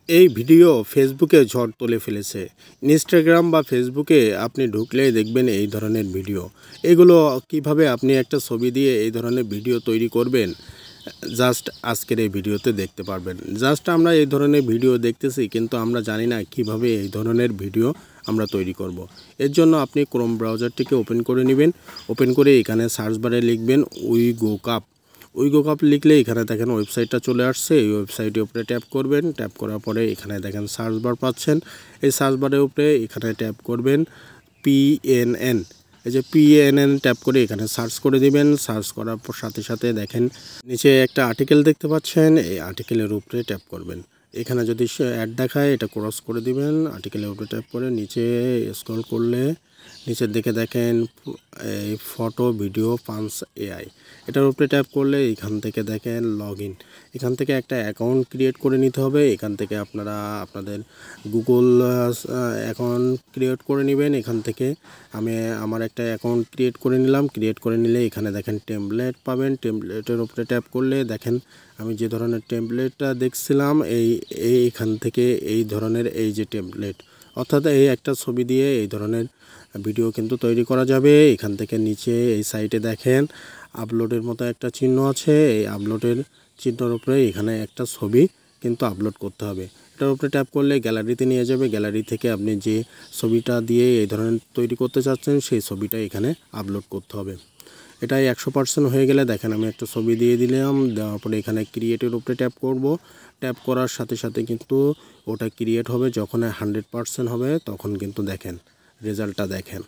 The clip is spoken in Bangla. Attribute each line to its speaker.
Speaker 1: এই ভিডিও ফেসবুকে ঝড় তুলে ফেলেছে। ইনস্টাগ্রাম বা ফেসবুকে আপনি ঢুকলেই দেখবেন এই ধরনের ভিডিও। এগুলো কিভাবে আপনি একটা ছবি দিয়ে এই ধরনের ভিডিও তৈরি করবেন, জাস্ট আজকের এই ভিডিওতে দেখতে পারবেন। জাস্ট আমরা এই ধরনের ভিডিও দেখতেছি, কিন্তু আমরা জানি না কিভাবে এই ধরনের ভিডিও আমরা তৈরি করব। এর জন্য আপনি ক্রোম ব্রাউজারটিকে ওপেন করে নেবেন। ওপেন করে এখানে সার্চ বারে লিখবেন উইগোকাপ লিখলে এখানে দেখেন ওয়েবসাইটটা চলে আসছে। এই ওয়েবসাইটের উপরে ট্যাপ করবেন। ট্যাপ করার পরে এখানে দেখেন সার্চ বার পাচ্ছেন। এই সার্চ বারের উপরে এখানে ট্যাপ করবেন PNN। এই যে PNN ট্যাপ করে এখানে সার্চ করে দিবেন। সার্চ করার পর সাথে সাথে দেখেন নিচে একটা আর্টিকেল দেখতে পাচ্ছেন। এই আর্টিকেলের উপরে ট্যাপ করবেন। এখানে যদি অ্যাড দেখায় এটা ক্রস করে দিবেন। আর্টিকেলের উপরে ট্যাপ করে নিচে স্ক্রল করলে নিচের দিকে দেখেন এই ফটো ভিডিও পাঞ্চ AI, এটার উপরে ট্যাপ করলে এখান থেকে দেখেন লগইন। এখান থেকে একটা অ্যাকাউন্ট ক্রিয়েট করে নিতে হবে। এখান থেকে আপনারা আপনাদের গুগল অ্যাকাউন্ট ক্রিয়েট করে নেবেন। এখান থেকে আমি আমার একটা অ্যাকাউন্ট ক্রিয়েট করে নিলাম। ক্রিয়েট করে নিলে এখানে দেখেন টেমপ্লেট পাবেন। টেমপ্লেটের উপরে ট্যাপ করলে দেখেন আমি যে ধরনের টেমপ্লেটটা দেখছিলাম এইখান থেকে এই ধরনের এই যে টেমপ্লেট, অর্থাৎ এই একটা ছবি দিয়ে এই ধরনের ভিডিও কিন্তু তৈরি করা যাবে। এখান থেকে নিচে এই সাইটে দেখেন আপলোডের মতো একটা চিহ্ন আছে। এই আপলোডের চিহ্নের উপরে এখানে একটা ছবি কিন্তু আপলোড করতে হবে। এটার উপরে ট্যাপ করলে গ্যালারিতে নিয়ে যাবে। গ্যালারি থেকে আপনি যে ছবিটা দিয়ে এই ধরনের তৈরি করতে চাচ্ছেন সেই ছবিটা এখানে আপলোড করতে হবে। এটাই 100% হয়ে গেলে দেখেন আমি একটা ছবি দিয়ে দিলাম। দেওয়ার পরে এখানে ক্রিয়েটের উপরে ট্যাপ করব। ট্যাপ করার সাথে সাথে কিন্তু ওটা ক্রিয়েট হবে। যখন 100% হবে তখন কিন্তু দেখেন রেজাল্টটা দেখেন।